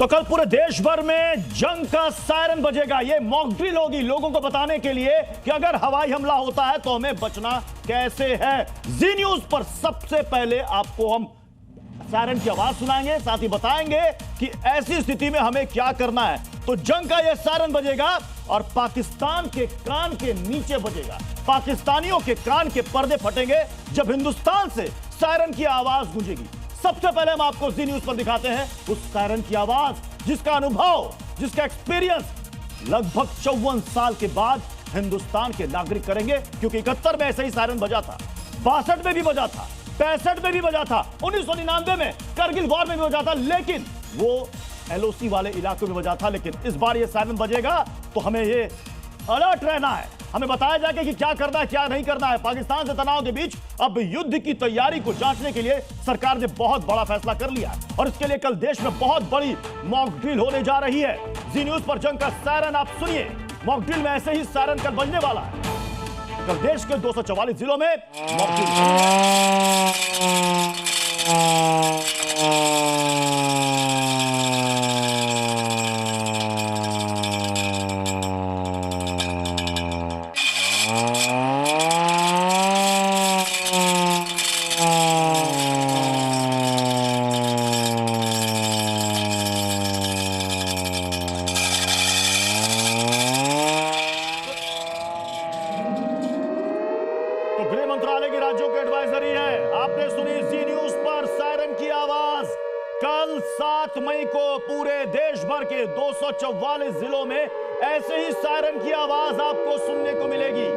तो कल पूरे देश भर में जंग का सायरन बजेगा। ये मॉक ड्रिल होगी लोगों को बताने के लिए कि अगर हवाई हमला होता है तो हमें बचना कैसे है। जी न्यूज पर सबसे पहले आपको हम सायरन की आवाज सुनाएंगे, साथ ही बताएंगे कि ऐसी स्थिति में हमें क्या करना है। तो जंग का यह सायरन बजेगा और पाकिस्तान के कान के नीचे बजेगा। पाकिस्तानियों के कान के पर्दे फटेंगे जब हिंदुस्तान से सायरन की आवाज गूंजेगी। सबसे पहले हम आपको जी न्यूज पर दिखाते हैं उस सायरन की आवाज जिसका अनुभव, जिसका एक्सपीरियंस लगभग 54 साल के बाद हिंदुस्तान के नागरिक करेंगे, क्योंकि 71 में ऐसे ही सायरन बजा था, 62 में भी बजा था, 65 में भी बजा था, 1999 में करगिल वॉर में भी बजा था, लेकिन वो एलओसी वाले इलाकों में बजा था। लेकिन इस बार ये सायरन बजेगा तो हमें ये अलर्ट रहना है, हमें बताया जाएगा कि क्या करना है क्या नहीं करना है। पाकिस्तान से तनाव के बीच अब युद्ध की तैयारी को जांचने के लिए सरकार ने बहुत बड़ा फैसला कर लिया और इसके लिए कल देश में बहुत बड़ी मॉक ड्रिल होने जा रही है। जी न्यूज पर जंग का सायरन आप सुनिए। मॉक ड्रिल में ऐसे ही सायरन कल बजने वाला है। कल देश के 244 जिलों में मॉक गृह मंत्रालय की राज्यों की एडवाइजरी है। आपने सुनी जी न्यूज पर सायरन की आवाज। कल 7 मई को पूरे देश भर के 244 जिलों में ऐसे ही सायरन की आवाज आपको सुनने को मिलेगी।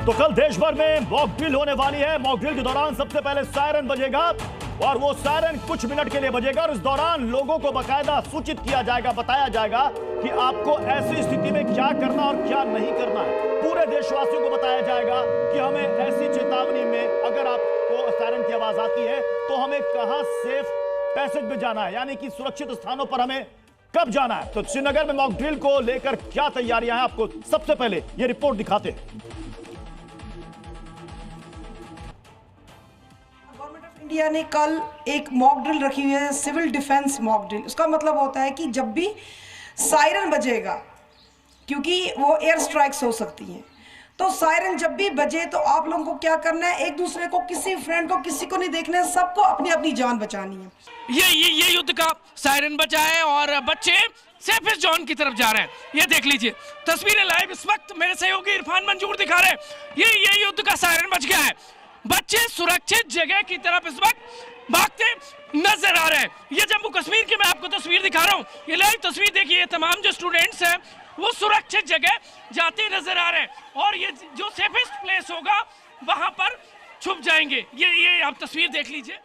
तो कल देश भर में मॉक ड्रिल होने वाली है। मॉक ड्रिल के दौरान सबसे पहले सायरन बजेगा और वो सायरन कुछ मिनट के लिए बजेगा और इस दौरान लोगों को बाकायदा सूचित किया जाएगा, बताया जाएगा कि आपको ऐसी स्थिति में क्या करना और क्या नहीं करना है। पूरे देशवासियों को बताया जाएगा कि हमें ऐसी चेतावनी में अगर आपको सायरन की आवाज आती है तो हमें कहां सेफ पैसेज में जाना है, यानी कि सुरक्षित स्थानों पर हमें कब जाना है। तो श्रीनगर में मॉक ड्रिल को लेकर क्या तैयारियां हैं, आपको सबसे पहले यह रिपोर्ट दिखाते हैं। इंडिया ने कल एक मॉक ड्रिल रखी हुई है, सिविल डिफेंस मॉक ड्रिल। उसका मतलब होता है कि जब भी सायरन बजेगा, क्योंकि वो एयर स्ट्राइक्स हो सकती हैं, तो सायरन जब भी बजे तो आप लोगों को क्या करना है, एक दूसरे को, किसी फ्रेंड को, किसी को नहीं देखना है, सबको अपनी अपनी जान बचानी है। ये युद्ध का सायरन बजा है और बच्चे सेफेस्ट जोन की तरफ जा रहे हैं। ये देख लीजिए तस्वीरें लाइव इस वक्त मेरे सहयोगी इरफान मंजूर दिखा रहे हैं। ये युद्ध का सायरन बज गया है। बच्चे सुरक्षित जगह की तरफ इस वक्त भागते नजर आ रहे हैं। ये जम्मू कश्मीर की मैं आपको तस्वीर दिखा रहा हूँ। ये लाइव तस्वीर देखिए, तमाम जो स्टूडेंट्स हैं वो सुरक्षित जगह जाते नजर आ रहे हैं और ये जो सेफेस्ट प्लेस होगा वहां पर छुप जाएंगे। ये आप तस्वीर देख लीजिए।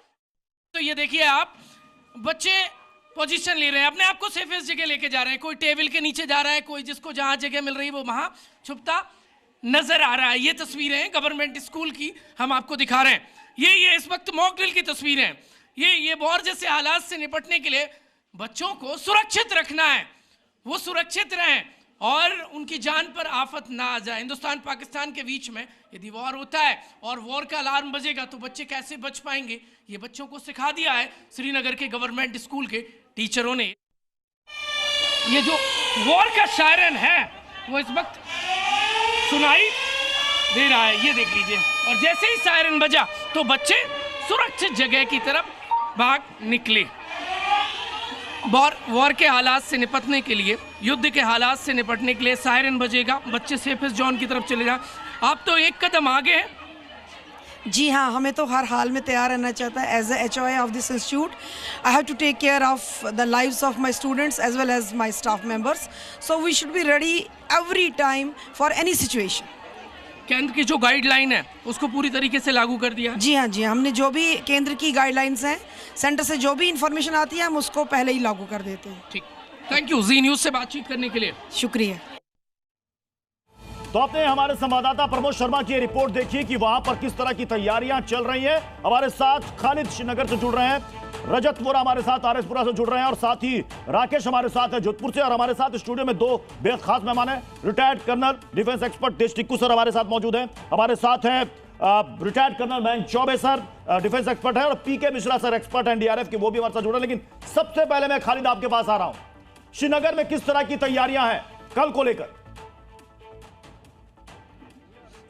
तो ये देखिए आप, बच्चे पोजीशन ले रहे हैं, अपने आप को सेफेस्ट जगह लेके जा रहे हैं। कोई टेबल के नीचे जा रहा है, कोई जिसको जहां जगह मिल रही है वो वहां छुपता नजर आ रहा है। ये तस्वीरें गवर्नमेंट स्कूल की हम आपको दिखा रहे हैं। ये इस वक्त मॉक ड्रिल की तस्वीरें हैं। ये वॉर जैसे हालात से निपटने के लिए बच्चों को सुरक्षित रखना है, वो सुरक्षित रहें और उनकी जान पर आफत ना आ जाए। हिंदुस्तान पाकिस्तान के बीच में यदि वॉर होता है और वॉर का अलार्म बजेगा तो बच्चे कैसे बच पाएंगे, ये बच्चों को सिखा दिया है श्रीनगर के गवर्नमेंट स्कूल के टीचरों ने। ये जो वॉर का सायरन है वो इस वक्त सुनाई दे रहा है, ये देख लीजिए। और जैसे ही सायरन बजा तो बच्चे सुरक्षित जगह की तरफ भाग निकले। वॉर के हालात से निपटने के लिए, युद्ध के हालात से निपटने के लिए सायरन बजेगा, बच्चे सेफेस्ट जोन की तरफ चले जाएं। आप तो एक कदम आगे हैं। जी हाँ, हमें तो हर हाल में तैयार रहना चाहता है। As a HOI of this institute, I have to take care of the lives of my students as well as my staff members, so we should be ready every time for any situation. केंद्र की जो guideline है उसको पूरी तरीके से लागू कर दिया। जी हाँ, हमने जो भी केंद्र की गाइडलाइंस हैं, सेंटर से जो भी इंफॉर्मेशन आती है हम उसको पहले ही लागू कर देते हैं। ठीक, थैंक यू जी न्यूज़ से बातचीत करने के लिए। शुक्रिया। तो आपने हमारे संवाददाता प्रमोद शर्मा की रिपोर्ट देखी कि वहां पर किस तरह की तैयारियां चल रही हैं। हमारे साथ खालिद श्रीनगर से जुड़ रहे हैं, रजत वोरा हमारे साथ आरएसपुरा से जुड़ रहे हैं और साथ ही राकेश हमारे साथ है जोधपुर से। और हमारे साथ स्टूडियो में दो बेहद खास मेहमान हैं। रिटायर्ड कर्नल डिफेंस एक्सपर्ट देश टिक्कू सर हमारे साथ मौजूद हैं। हमारे साथ हैं retired colonel Mayank Choubey sir, defence expert है, और PK Mishra sir expert NDRF के, वो भी हमारे साथ जुड़े हैं। लेकिन सबसे पहले मैं खालिद आपके पास आ रहा हूं। श्रीनगर में किस तरह की तैयारियां हैं कल को लेकर?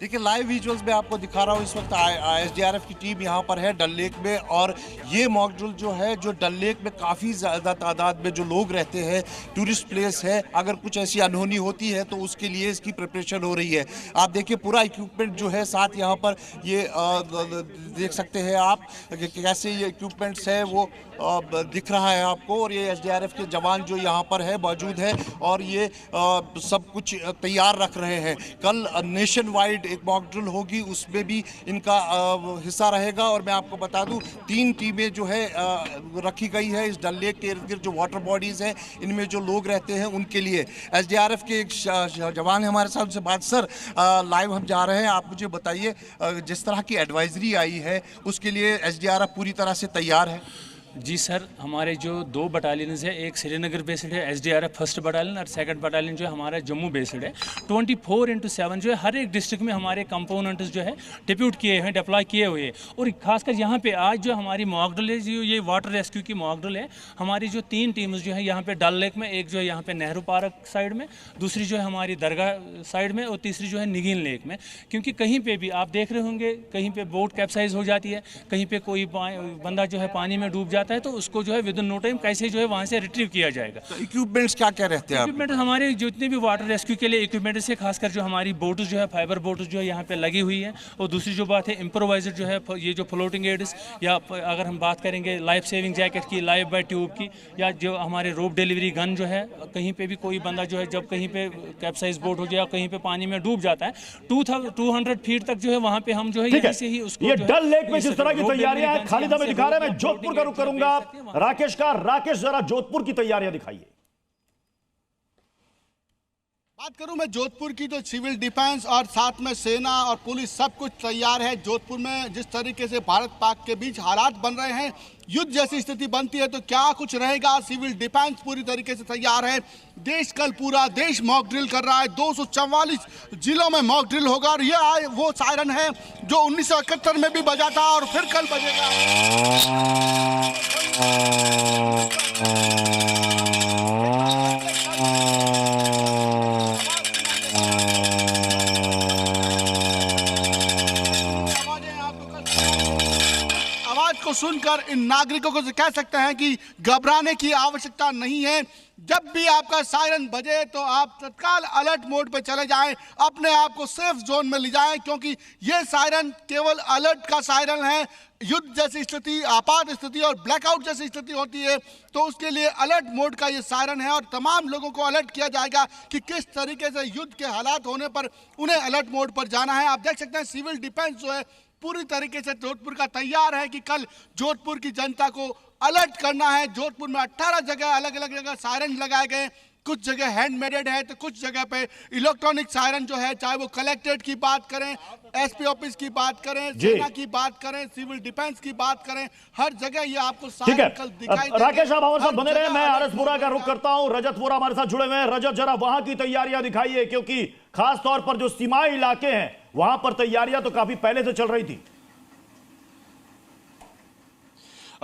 देखिए, लाइव विजुअल्स में आपको दिखा रहा हूँ। इस वक्त एसडीआरएफ की टीम यहाँ पर है डल लेक में, और ये मॉक ड्रिल जो है, जो डल लेक में काफ़ी ज़्यादा तादाद में जो लोग रहते हैं, टूरिस्ट प्लेस है, अगर कुछ ऐसी अनहोनी होती है तो उसके लिए इसकी प्रिपरेशन हो रही है। आप देखिए पूरा इक्विपमेंट जो है साथ यहाँ पर ये देख सकते हैं आप कैसे ये इक्विपमेंट्स है वो दिख रहा है आपको। और ये एसडीआरएफ के जवान जो यहाँ पर है मौजूद है और ये सब कुछ तैयार रख रहे हैं। कल नेशन वाइड एक मॉक ड्रिल होगी, उसमें भी इनका हिस्सा रहेगा। और मैं आपको बता दूं 3 टीमें जो है रखी गई है इस डल लेक के इर्द गिर्द, जो वाटर बॉडीज़ हैं इनमें जो लोग रहते हैं उनके लिए। एसडीआरएफ के एक जवान है हमारे साथ, से बात। सर, लाइव हम जा रहे हैं, आप मुझे बताइए जिस तरह की एडवाइजरी आई है उसके लिए एसडीआरएफ पूरी तरह से तैयार है? जी सर, हमारे जो 2 बटालियंस है, एक श्रीनगर बेस्ड है एसडीआरएफ फर्स्ट बटालियन, और सेकंड बटालियन जो है हमारा जम्मू बेस्ड है। 24/7 जो है हर एक डिस्ट्रिक्ट में हमारे कंपोनेंट्स जो है डिप्यूट किए हैं, डिप्लॉय किए हुए हैं। और खासकर यहाँ पे आज जो हमारी मॉक ड्रिल है, जो ये वाटर रेस्क्यू की मॉक ड्रिल है, हमारी जो 3 टीम्स जो है यहाँ पे डल लेक में, एक जो है यहाँ पे नेहरू पार्क साइड में, दूसरी जो है हमारी दरगाह साइड में, और तीसरी जो है निगीन लेक में। क्योंकि कहीं पर भी आप देख रहे होंगे, कहीं पर बोट कैप्साइज हो जाती है, कहीं पर कोई बंदा जो है पानी में डूब जाता है, तो उसको जो है विद इन नो टाइम कैसे जो है वहां से रिट्रीव किया जाएगा। तो इक्विपमेंट्स क्या क्या रहते हैं? इक्विपमेंट हमारे जितने भी वाटर रेस्क्यू के लिए इक्विपमेंट्स है, खासकर जो हमारी बोट जो है, फाइबर बोट जो है यहाँ पे लगी हुई है। और दूसरी जो बात है, इम्प्रोवाइजर जो है, ये जो फ्लोटिंग एड्स, या अगर हम बात करेंगे लाइफ सेविंग जैकेट की, लाइफ बाय ट्यूब की, या जो हमारे रोप डिलीवरी गन जो है, कहीं पे भी कोई बंदा जो है जब कहीं पे कैप्साइज बोट हो जाए, कहीं पे पानी में डूब जाता है, 200 फीट तक जो है वहाँ पे हम जो है यहीं से ही उसको, ये डल लेक में जिस तरह की तैयारियां हैं खालिद हमें दिखा रहे हैं। मैं जोधपुर का रुख करूंगा राकेश का। राकेश, जरा जोधपुर की तैयारियां दिखाइए। बात करूं मैं जोधपुर की, तो सिविल डिफेंस और साथ में सेना और पुलिस सब कुछ तैयार है। जोधपुर में जिस तरीके से भारत पाक के बीच हालात बन रहे हैं, युद्ध जैसी स्थिति बनती है, तो क्या कुछ रहेगा। सिविल डिफेंस पूरी तरीके से तैयार है। देश कल पूरा देश मॉक ड्रिल कर रहा है। 244 जिलों में मॉक ड्रिल होगा। और यह वो सायरन है जो 1971 में भी बजा था और फिर कल बजेगा। को सुनकर इन नागरिकों को कह सकते हैं कि घबराने की आवश्यकता नहीं है। जब भी आपका सायरन बजे तो आप तत्काल अलर्ट मोड पे चले जाएं, अपने आप को सेफ जोन में ले जाएं, क्योंकि ये सायरन केवल अलर्ट का सायरन है। युद्ध जैसी स्थिति, आपात स्थिति और ब्लैकआउट जैसी स्थिति होती है तो उसके लिए अलर्ट मोड का ये सायरन है। और तमाम लोगों को अलर्ट किया जाएगा कि किस तरीके से युद्ध के हालात होने पर उन्हें अलर्ट मोड पर जाना है। आप देख सकते हैं सिविल डिफेंस जो है पूरी तरीके से जोधपुर का तैयार है कि कल जोधपुर की जनता को अलर्ट करना है। जोधपुर में 18 जगह अलग अलग जगह सायरन लगाए गए। कुछ जगह हैंडमेडेड है तो कुछ जगह पे इलेक्ट्रॉनिक सायरन जो है, चाहे वो कलेक्ट्रेट की बात करें, एसपी ऑफिस की बात करें, सेना की बात करें, सिविल डिफेंस की बात करें, हर जगह ये आपको सायरन कल दिखाई देंगे। राकेश आप हमारे साथ बने रहे। मैं आरएसपुरा का रुख करता हूं, रजत वोरा हमारे साथ जुड़े हुए हैं। रजत, जरा वहां की तैयारियां दिखाइए, क्योंकि खास तौर पर जो सीमाई इलाके हैं वहां पर तैयारियां तो काफी पहले से चल रही थी।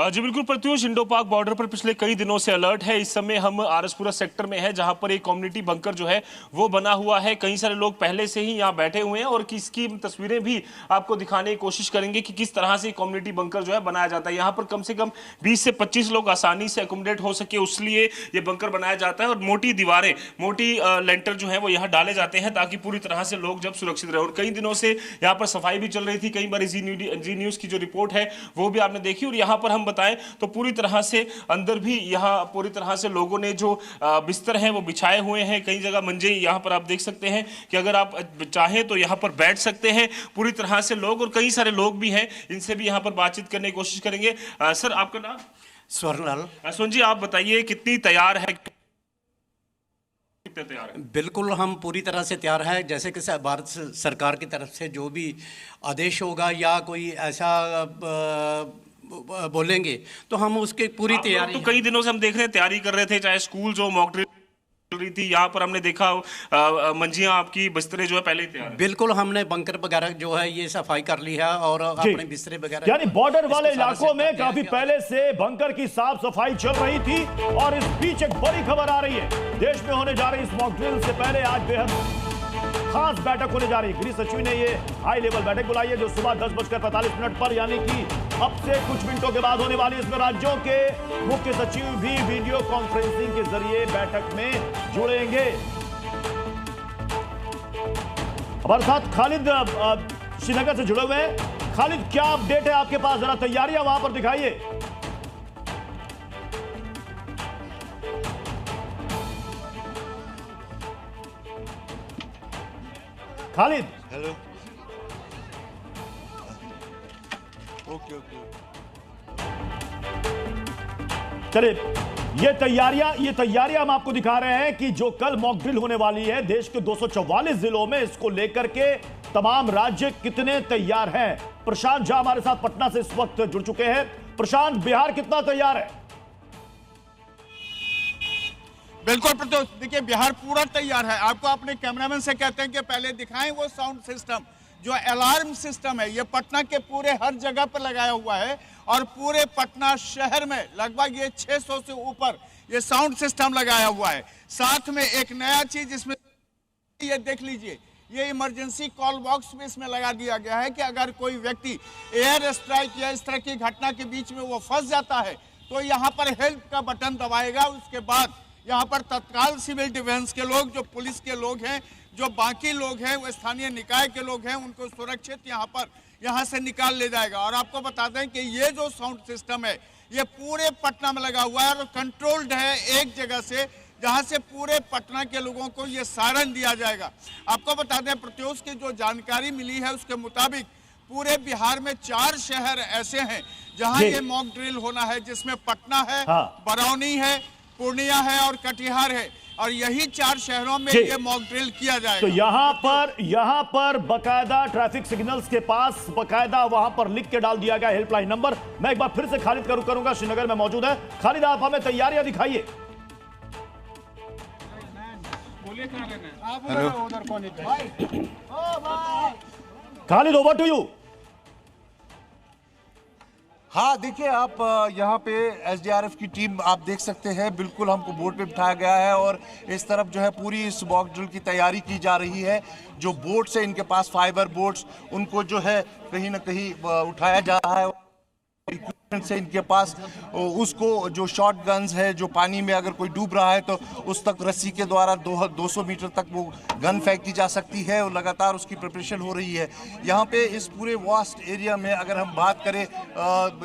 जी बिल्कुल प्रत्युष, इंडो पाक बॉर्डर पर पिछले कई दिनों से अलर्ट है। इस समय हम आरएसपुरा सेक्टर में है, जहां पर एक कम्युनिटी बंकर जो है वो बना हुआ है। कई सारे लोग पहले से ही यहां बैठे हुए हैं और इसकी तस्वीरें भी आपको दिखाने की कोशिश करेंगे कि किस तरह से कम्युनिटी बंकर जो है बनाया जाता है। यहाँ पर कम से कम 20 से 25 लोग आसानी से एकोमोडेट हो सके, उसलिए ये बंकर बनाया जाता है। और मोटी दीवारें, मोटी लेंटर जो है वो यहाँ डाले जाते हैं ताकि पूरी तरह से लोग जब सुरक्षित रहे। और कई दिनों से यहाँ पर सफाई भी चल रही थी। कई बार जी न्यूज की जो रिपोर्ट है वो भी आपने देखी। और यहाँ पर हम बताएं तो पूरी तरह से अंदर भी यहाँ पूरी तरह से लोगों ने जो बिस्तर हैं वो बिछाए हुए हैं। कई जगह मंजे यहाँ पर आप देख सकते हैं कि अगर आप चाहें तो यहाँ पर बैठ सकते हैं पूरी तरह से लोग। और कई सारे लोग भी हैं, इनसे भी यहाँ पर बातचीत करने की कोशिश करेंगे। सर, आपका नाम? स्वर्णलाल। स्वर्ण जी, आप बताइए कितनी तैयार है कितने तैयार हैं? बिल्कुल हम पूरी तरह से तैयार हैं। जैसे कि भारत सरकार की तरफ से जो भी आदेश होगा या कोई ऐसा बोलेंगे तो हम उसकी पूरी तैयारी। तो कई दिनों से हम देख रहे हैं तैयारी कर रहे थे, चाहे स्कूल जो मॉक ड्रिल चल रही थी, यहाँ पर हमने देखा मंजियां आपकी बिस्तरे जो है पहले ही तैयार है। बिल्कुल हमने बंकर वगैरह जो है ये सफाई कर ली है और अपने बिस्तरे वगैरह, यानी बॉर्डर वाले इलाकों में काफी पहले से बंकर की साफ सफाई चल रही थी। और इस बीच एक बड़ी खबर आ रही है, देश में होने जा रही इस मॉक ड्रिल से पहले आज बेहद खास बैठक होने जा रही है। गृह सचिव ने ये हाई लेवल बैठक बुलाई है जो सुबह 10:45 पर यानी कि अब से कुछ मिनटों के बाद होने वाली। इसमें राज्यों के मुख्य सचिव भी वीडियो कॉन्फ्रेंसिंग के जरिए बैठक में जुड़ेंगे। हमारे साथ खालिद श्रीनगर से जुड़े हुए हैं। खालिद, क्या अपडेट है आपके पास? जरा तैयारियां वहां पर दिखाइए। खालिद। हेलो। ओके। चलिए, ये तैयारियां हम आपको दिखा रहे हैं कि जो कल मॉक ड्रिल होने वाली है देश के 244 जिलों में, इसको लेकर के तमाम राज्य कितने तैयार हैं। प्रशांत झा हमारे साथ पटना से इस वक्त जुड़ चुके हैं। प्रशांत, बिहार कितना तैयार है? बिल्कुल प्रत्युष, देखिए बिहार पूरा तैयार है। आपको अपने कैमरामैन से कहते हैं कि पहले दिखाएं वो साउंड सिस्टम, जो अलार्म सिस्टम है, ये पटना के पूरे हर जगह पर लगाया हुआ है और पूरे पटना शहर में लगभग ये 600 से ऊपर ये साउंड सिस्टम लगाया हुआ है। साथ में एक नया चीज इसमें ये देख लीजिए, ये इमरजेंसी कॉल बॉक्स भी इसमें लगा दिया गया है कि अगर कोई व्यक्ति एयर स्ट्राइक या इस तरह की घटना के बीच में वो फंस जाता है तो यहाँ पर हेल्प का बटन दबाएगा। उसके बाद यहाँ पर तत्काल सिविल डिफेंस के लोग, जो पुलिस के लोग हैं, जो बाकी लोग हैं, वो स्थानीय निकाय के लोग हैं, उनको सुरक्षित यहाँ से निकाल ले जाएगा। और आपको बता दें कि ये जो साउंड सिस्टम है ये पूरे पटना में लगा हुआ है और कंट्रोल्ड है एक जगह से, जहाँ से पूरे पटना के लोगों को ये सारन दिया जाएगा। आपको बता दें प्रत्युष की जो जानकारी मिली है उसके मुताबिक पूरे बिहार में 4 शहर ऐसे हैं जहाँ ये मॉक ड्रिल होना है, जिसमें पटना है, बरौनी है, पूर्णिया है और कटिहार है। और यही 4 शहरों में ये मॉक ड्रिल किया जाएगा। तो यहाँ पर बकायदा ट्रैफिक सिग्नल्स के पास बकायदा वहां पर लिख के डाल दिया गया हेल्पलाइन नंबर। मैं एक बार फिर से खालिद करूंगा, श्रीनगर में मौजूद है। खालिद, आप हमें तैयारियां दिखाइए। Khalid, over to you. हाँ, देखिए आप यहाँ पे एसडीआरएफ की टीम आप देख सकते हैं, बिल्कुल हमको बोट पे बिठाया गया है और इस तरफ जो है पूरी इस मॉक ड्रिल की तैयारी की जा रही है। जो बोट्स है इनके पास, फाइबर बोट्स, उनको जो है कहीं ना कहीं उठाया जा रहा है इक्विपमेंट से इनके पास। उसको जो शॉर्ट गन्स है, जो पानी में अगर कोई डूब रहा है तो उस तक रस्सी के द्वारा 200 मीटर तक वो गन फेंकी जा सकती है और लगातार उसकी प्रिपरेशन हो रही है। यहाँ पे इस पूरे वास्ट एरिया में अगर हम बात करें,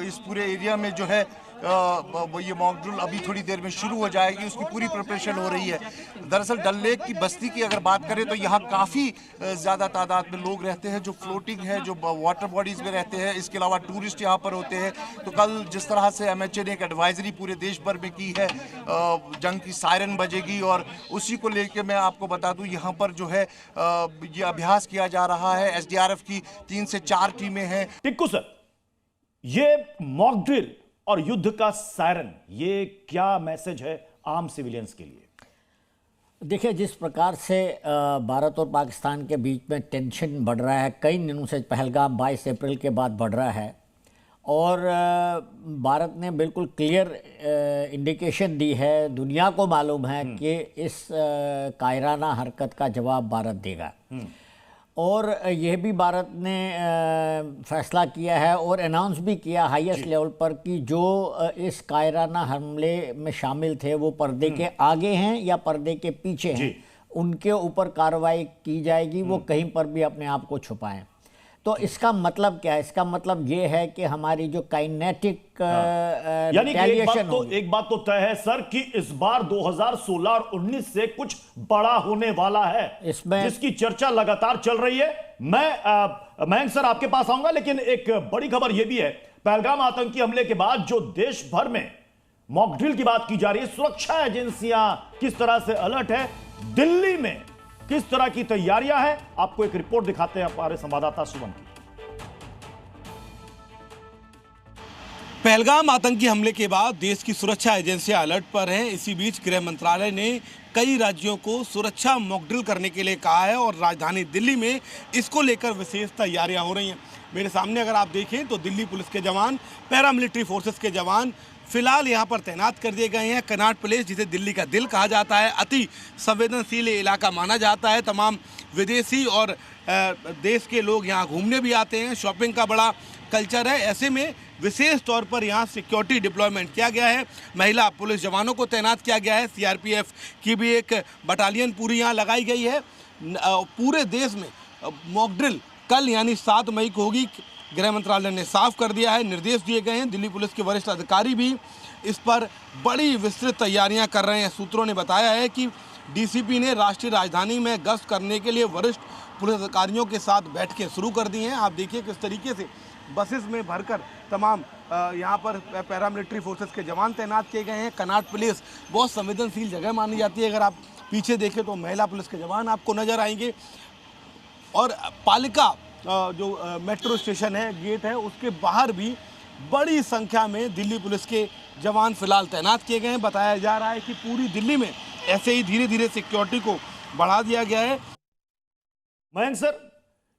इस पूरे एरिया में जो है ये मॉक ड्रिल अभी थोड़ी देर में शुरू हो जाएगी, उसकी पूरी प्रिपरेशन हो रही है। दरअसल डल लेक की बस्ती की अगर बात करें तो यहाँ काफ़ी ज़्यादा तादाद में लोग रहते हैं जो फ्लोटिंग है, जो वाटर बॉडीज़ में रहते हैं। इसके अलावा टूरिस्ट यहाँ पर होते हैं। तो कल जिस तरह से एमएचए ने एक एडवाइजरी पूरे देश भर में की है, जंग की सायरन बजेगी, और उसी को लेकर मैं आपको बता दूँ यहाँ पर जो है ये अभ्यास किया जा रहा है। एसडीआरएफ की 3 से 4 टीमें हैं। टिक्कू सर, ये मॉक ड्रिल और युद्ध का सायरन, ये क्या मैसेज है आम सिविलियंस के लिए? देखिए, जिस प्रकार से भारत और पाकिस्तान के बीच में टेंशन बढ़ रहा है, कई दिनों से, पहलगाम 22 अप्रैल के बाद बढ़ रहा है, और भारत ने बिल्कुल क्लियर इंडिकेशन दी है, दुनिया को मालूम है कि इस कायराना हरकत का जवाब भारत देगा। और यह भी भारत ने फैसला किया है और अनाउंस भी किया हाईएस्ट लेवल पर कि जो इस कायराना हमले में शामिल थे वो पर्दे के आगे हैं या पर्दे के पीछे हैं, उनके ऊपर कार्रवाई की जाएगी, वो कहीं पर भी अपने आप को छुपाएं। तो इसका मतलब क्या है? इसका मतलब ये है कि हमारी जो काइनेटिक यानी एक बात तो तय है सर कि इस बार 2016 और 19 से कुछ बड़ा होने वाला है, इसमें जिसकी चर्चा लगातार चल रही है। मैं मयंक सर आपके पास आऊंगा, लेकिन एक बड़ी खबर यह भी है, पहलगाम आतंकी हमले के बाद जो देश भर में मॉक ड्रिल की बात की जा रही है, सुरक्षा एजेंसियां किस तरह से अलर्ट है, दिल्ली में किस तरह की तैयारियां हैं, आपको एक रिपोर्ट दिखाते हैं हमारे संवाददाता शुभम की। पहलगाम आतंकी हमले के बाद देश की सुरक्षा एजेंसियां अलर्ट पर हैं। इसी बीच गृह मंत्रालय ने कई राज्यों को सुरक्षा मॉकड्रिल करने के लिए कहा है और राजधानी दिल्ली में इसको लेकर विशेष तैयारियां हो रही हैं। मेरे सामने अगर आप देखें तो दिल्ली पुलिस के जवान, पैरामिलिट्री फोर्सेस के जवान फिलहाल यहाँ पर तैनात कर दिए गए हैं। कनॉट प्लेस, जिसे दिल्ली का दिल कहा जाता है, अति संवेदनशील इलाका माना जाता है। तमाम विदेशी और देश के लोग यहाँ घूमने भी आते हैं। शॉपिंग का बड़ा कल्चर है। ऐसे में विशेष तौर पर यहाँ सिक्योरिटी डिप्लॉयमेंट किया गया है। महिला पुलिस जवानों को तैनात किया गया है। सीआरपीएफ की भी एक बटालियन पूरी यहाँ लगाई गई है। पूरे देश में मॉकड्रिल कल यानी 7 मई को होगी। गृह मंत्रालय ने साफ कर दिया है, निर्देश दिए गए हैं। दिल्ली पुलिस के वरिष्ठ अधिकारी भी इस पर बड़ी विस्तृत तैयारियां कर रहे हैं। सूत्रों ने बताया है कि डीसीपी ने राष्ट्रीय राजधानी में गश्त करने के लिए वरिष्ठ पुलिस अधिकारियों के साथ बैठकें शुरू कर दी हैं। आप देखिए किस तरीके से बसेस में भरकर तमाम यहाँ पर पैरामिलिट्री फोर्सेस के जवान तैनात किए गए हैं। कनॉट प्लेस बहुत संवेदनशील जगह मानी जाती है। अगर आप पीछे देखें तो महिला पुलिस के जवान आपको नजर आएंगे और पालिका जो मेट्रो स्टेशन है, गेट है, उसके बाहर भी बड़ी संख्या में दिल्ली पुलिस के जवान फिलहाल तैनात किए गए हैं। बताया जा रहा है कि पूरी दिल्ली में ऐसे ही धीरे धीरे सिक्योरिटी को बढ़ा दिया गया है। मयंक सर,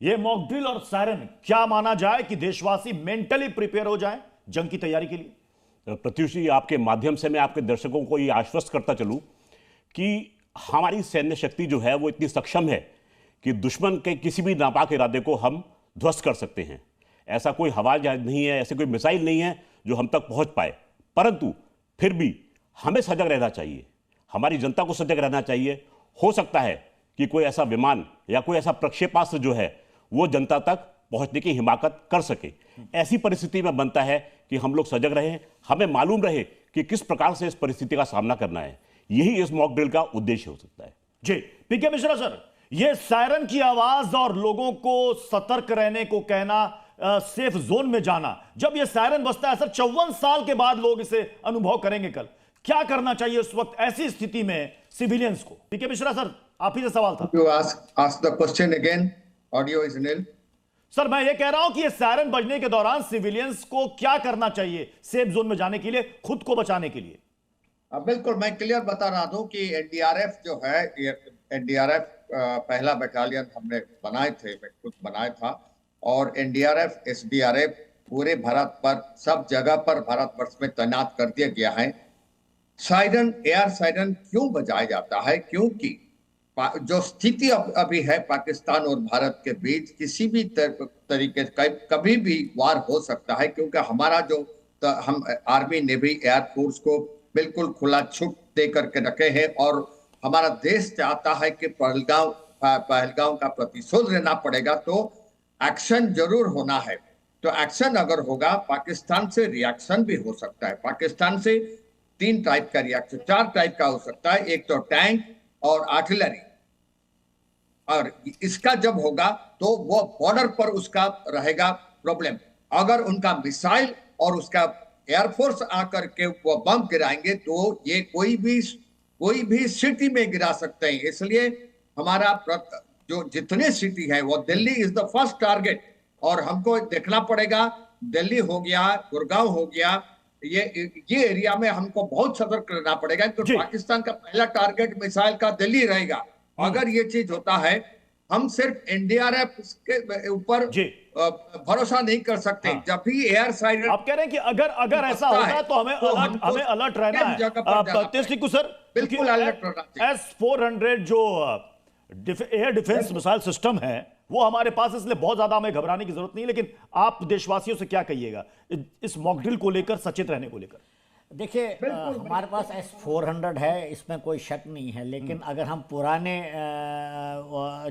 ये मॉकड्रिल और सायरन क्या माना जाए कि देशवासी मेंटली प्रिपेयर हो जाएं जंग की तैयारी के लिए? प्रत्युष जी, आपके माध्यम से मैं आपके दर्शकों को ये आश्वस्त करता चलूं कि हमारी सैन्य शक्ति जो है वो इतनी सक्षम है कि दुश्मन के किसी भी नापाक इरादे को हम ध्वस्त कर सकते हैं। ऐसा कोई हवाई जहाज नहीं है, ऐसे कोई मिसाइल नहीं है जो हम तक पहुंच पाए। परंतु फिर भी हमें सजग रहना चाहिए, हमारी जनता को सजग रहना चाहिए। हो सकता है कि कोई ऐसा विमान या कोई ऐसा प्रक्षेपास्त्र जो है वो जनता तक पहुंचने की हिमाकत कर सके। ऐसी परिस्थिति में बनता है कि हम लोग सजग रहें, हमें मालूम रहे कि किस प्रकार से इस परिस्थिति का सामना करना है। यही इस मॉक ड्रिल का उद्देश्य हो सकता है। जी पीके मिश्रा सर, ये सायरन की आवाज और लोगों को सतर्क रहने को कहना, सेफ जोन में जाना, जब ये सायरन बजता है सर 54 साल के बाद लोग इसे अनुभव करेंगे, कल क्या करना चाहिए उस वक्त ऐसी स्थिति में सिविलियंस को? पीके मिश्रा सर, आप ही से सवाल था। You ask the question again. Audio is nil. Sir मैं ये कह रहा हूं कि ये सायरन बजने के दौरान सिविलियंस को क्या करना चाहिए सेफ जोन में जाने के लिए, खुद को बचाने के लिए? बिल्कुल, मैं क्लियर बता रहा हूं कि एनडीआरएफ जो है, एनडीआरएफ पहला बटालियन हमने बनाए थे, मैं खुद बनाया था। और एनडीआरएफ, एसडीआरएफ पूरे भारत पर, सब जगह पर भारतवर्ष में तैनात कर दिया गया है। सायरन, एयर सायरन क्यों बजाया जाता है? क्योंकि जो स्थिति अभी है पाकिस्तान और भारत के बीच, किसी भी तरीके कभी भी वार हो सकता है। क्योंकि हमारा जो हम आर्मी, नेवी, एयरफोर्स को बिल्कुल खुला छूट दे करके रखे हैं और हमारा देश चाहता है कि पहलगाम का प्रतिशोध लेना पड़ेगा, तो एक्शन जरूर होना है। तो एक्शन अगर होगा, पाकिस्तान से रिएक्शन भी हो सकता है। पाकिस्तान से 3 टाइप का रिएक्शन, 4 टाइप का हो सकता है। एक तो टैंक और आर्टिलरी, और इसका जब होगा तो वो बॉर्डर पर उसका रहेगा प्रॉब्लम। अगर उनका मिसाइल और उसका एयरफोर्स आकर के वो बम गिराएंगे तो ये कोई भी सिटी में गिरा सकते हैं। इसलिए हमारा जो जितने सिटी है वो, Delhi is the first target और हमको देखना पड़ेगा। दिल्ली हो गया, गुड़गांव हो गया, ये एरिया में हमको बहुत सतर्क रहना पड़ेगा। तो पाकिस्तान का पहला टारगेट मिसाइल का दिल्ली रहेगा। अगर ये चीज होता है, हम सिर्फ एनडीआरएफ के ऊपर भरोसा नहीं कर सकते। जब भी एयर साइड, आप कह रहे हैं कि अगर ऐसा होता है तो हमें अलर्ट रहना है। सर बिल्कुल अलर्ट रहना चाहिए। S-400 जो एयर डिफेंस मिसाइल सिस्टम है वो हमारे पास, इसलिए बहुत ज्यादा हमें घबराने की जरूरत नहीं। लेकिन आप देशवासियों से क्या कहिएगा इस मॉकड्रिल को लेकर, सचेत रहने को लेकर? देखिए, हमारे पास S-400 है, इसमें कोई शक नहीं है। लेकिन अगर हम पुराने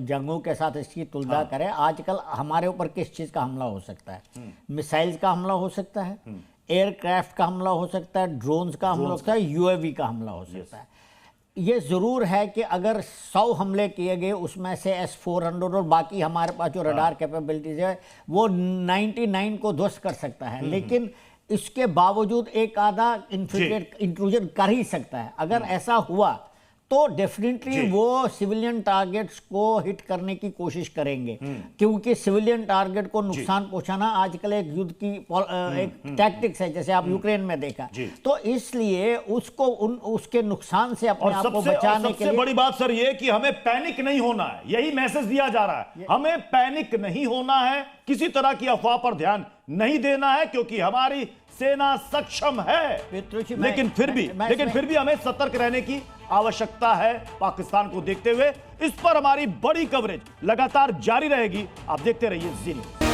जंगों के साथ इसकी तुलना करें, आजकल हमारे ऊपर किस चीज़ का हमला हो सकता है? मिसाइल्स का हमला हो सकता है, एयरक्राफ्ट का हमला हो सकता है, ड्रोन्स का हमला हो सकता है, यूएवी का हमला हो सकता है। ये ज़रूर है कि अगर 100 हमले किए गए, उसमें से S-400 और बाकी हमारे पास जो रडार कैपेबिलिटीज है वो 99 को ध्वस्त कर सकता है। लेकिन इसके बावजूद एक आधा इंट्रूजन कर ही सकता है। अगर ऐसा हुआ तो डेफिनेटली वो सिविलियन टारगेट्स को हिट करने की कोशिश करेंगे, क्योंकि सिविलियन टारगेट को नुकसान पहुंचाना आजकल एक युद्ध की एक टैक्टिक्स है, जैसे आप यूक्रेन में देखा। तो इसलिए उसको उसके नुकसान से अपने आप को बचाने के लिए बड़ी बात सर ये कि हमें पैनिक नहीं होना है, यही मैसेज दिया जा रहा है। हमें पैनिक नहीं होना है, किसी तरह की अफवाह पर ध्यान नहीं देना है, क्योंकि हमारी सेना सक्षम है। लेकिन फिर भी हमें सतर्क रहने की आवश्यकता है पाकिस्तान को देखते हुए। इस पर हमारी बड़ी कवरेज लगातार जारी रहेगी। आप देखते रहिए जी न्यूज़।